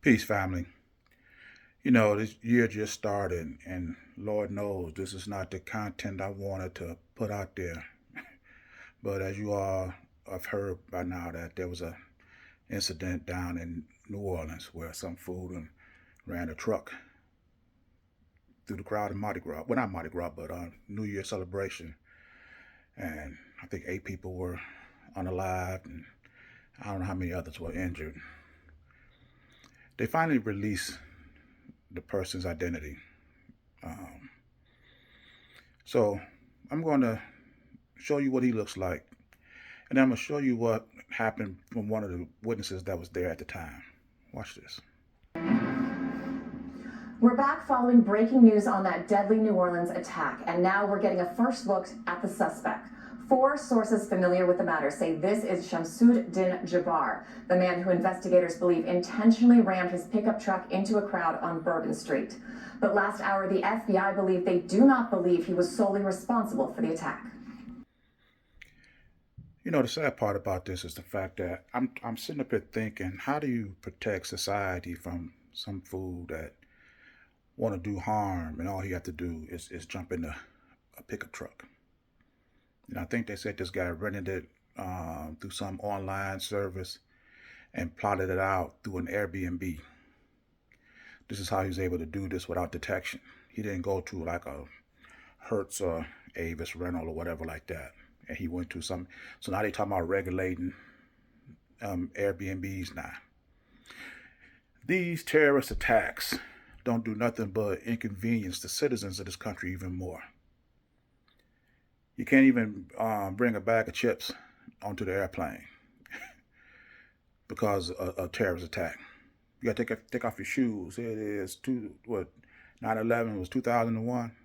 Peace, family. You know, this year just started, and Lord knows this is not the content I wanted to put out there. But as you all have heard by now, that there was a incident down in New Orleans where some fool and ran a truck through the crowd in Mardi Gras. Well, not Mardi Gras, but New Year celebration. And I think 8 people were unalived, and I don't know how many others were injured. They finally released the person's identity. Um, so I'm going to show you what he looks like, and I'm going to show you what happened from one of the witnesses that was there at the time. Watch this. We're back following breaking news on that deadly New Orleans attack, and now we're getting a first look at the suspect. 4 sources familiar with the matter say this is Shamsuddin Jabbar, the man who investigators believe intentionally rammed his pickup truck into a crowd on Bourbon Street. But last hour, the FBI believed they do not believe he was solely responsible for the attack. You know, the sad part about this is the fact that I'm sitting up here thinking, how do you protect society from some fool that want to do harm, and all he have to do is jump in a pickup truck? And I think they said this guy rented it through some online service and plotted it out through an Airbnb. This is how he was able to do this without detection. He didn't go to like a Hertz or Avis rental or whatever like that. And he went to some. So now they talking about regulating Airbnbs now. These terrorist attacks don't do nothing but inconvenience the citizens of this country even more. You can't even bring a bag of chips onto the airplane because of a terrorist attack. You gotta take off your shoes. Here it is. 9/11 was 2001.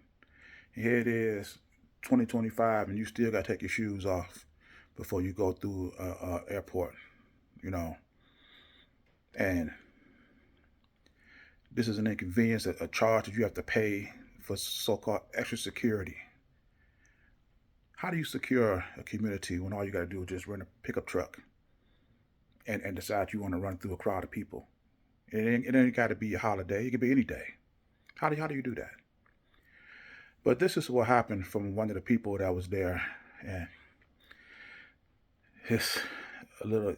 Here it is, 2025, and you still gotta take your shoes off before you go through a airport. You know, and this is an inconvenience, a charge that you have to pay for so-called extra security. How do you secure a community when all you gotta do is just rent a pickup truck and decide you want to run through a crowd of people? It ain't got to be a holiday. It could be any day. How do you do that? But this is what happened from one of the people that was there, and it's a little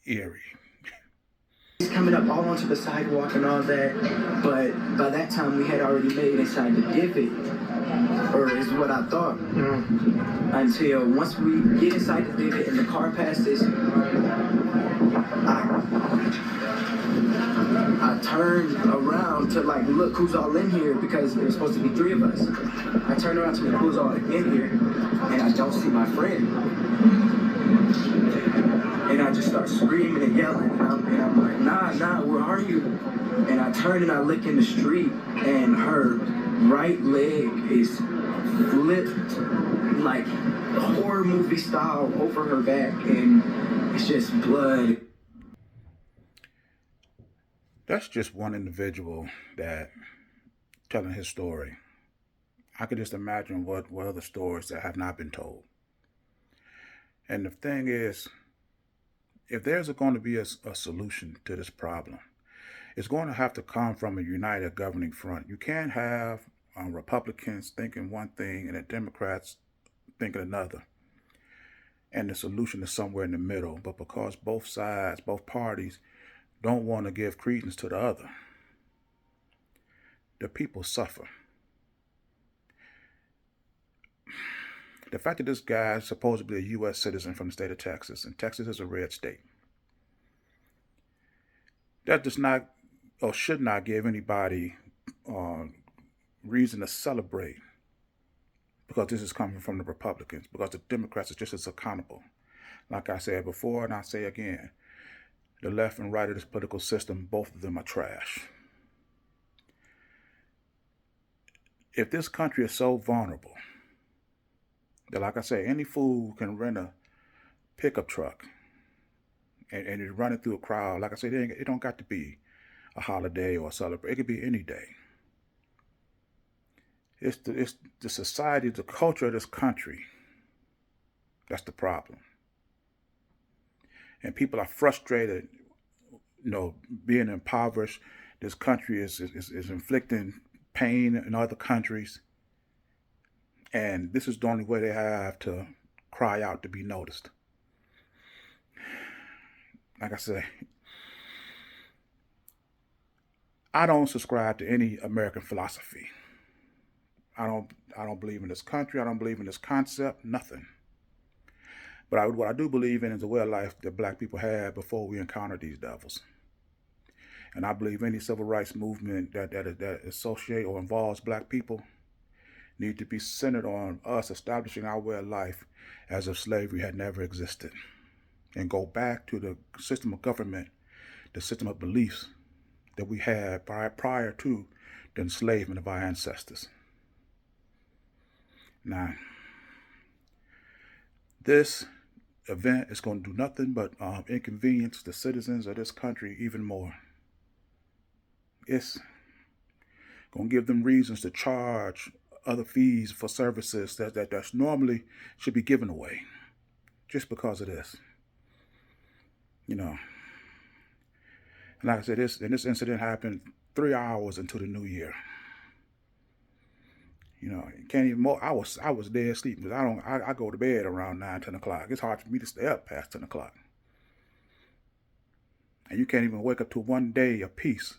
eerie. He's coming up all onto the sidewalk and all that, but by that time we had already made inside the divot, or is what I thought. Until once we get inside the divot and the car passes, I turn around to like look who's all in here because there's supposed to be 3 of us. I turn around to look who's all in here, and I don't see my friend. And I just start screaming and yelling, and I'm like, nah, where are you? And I turn and I look in the street, and her right leg is flipped like horror movie style over her back, and it's just blood. That's just one individual that telling his story. I could just imagine what other stories that have not been told. And the thing is, if there's going to be a solution to this problem, it's going to have to come from a united governing front. You can't have Republicans thinking one thing and the Democrats thinking another, and the solution is somewhere in the middle. But because both sides, both parties, don't want to give credence to the other, the people suffer. The fact that this guy is supposedly a U.S. citizen from the state of Texas, and Texas is a red state, that does not or should not give anybody reason to celebrate, because this is coming from the Republicans, because the Democrats are just as accountable. Like I said before, and I say again, the left and right of this political system, both of them are trash. If this country is so vulnerable that, like I say, any fool can rent a pickup truck and is running through a crowd, like I said, it don't got to be a holiday or a celebration. It could be any day. It's the society, the culture of this country that's the problem. And people are frustrated being impoverished. This country is inflicting pain in other countries. And this is the only way they have to cry out to be noticed. Like I say, I don't subscribe to any American philosophy. I don't believe in this country. I don't believe in this concept, nothing. But what I do believe in is the way of life that black people had before we encountered these devils. And I believe any civil rights movement that associate or involves black people need to be centered on us establishing our way of life as if slavery had never existed, and go back to the system of government, the system of beliefs that we had prior to the enslavement of our ancestors. Now, this event is going to do nothing but inconvenience the citizens of this country even more. It's going to give them reasons to charge other fees for services that's normally should be given away just because of this. And like I said, this incident happened 3 hours into the new year. Can't even more. I was dead asleep because I go to bed around 9, 10 o'clock. It's hard for me to stay up past 10 o'clock. And you can't even wake up to one day of peace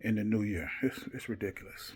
in the new year. It's ridiculous.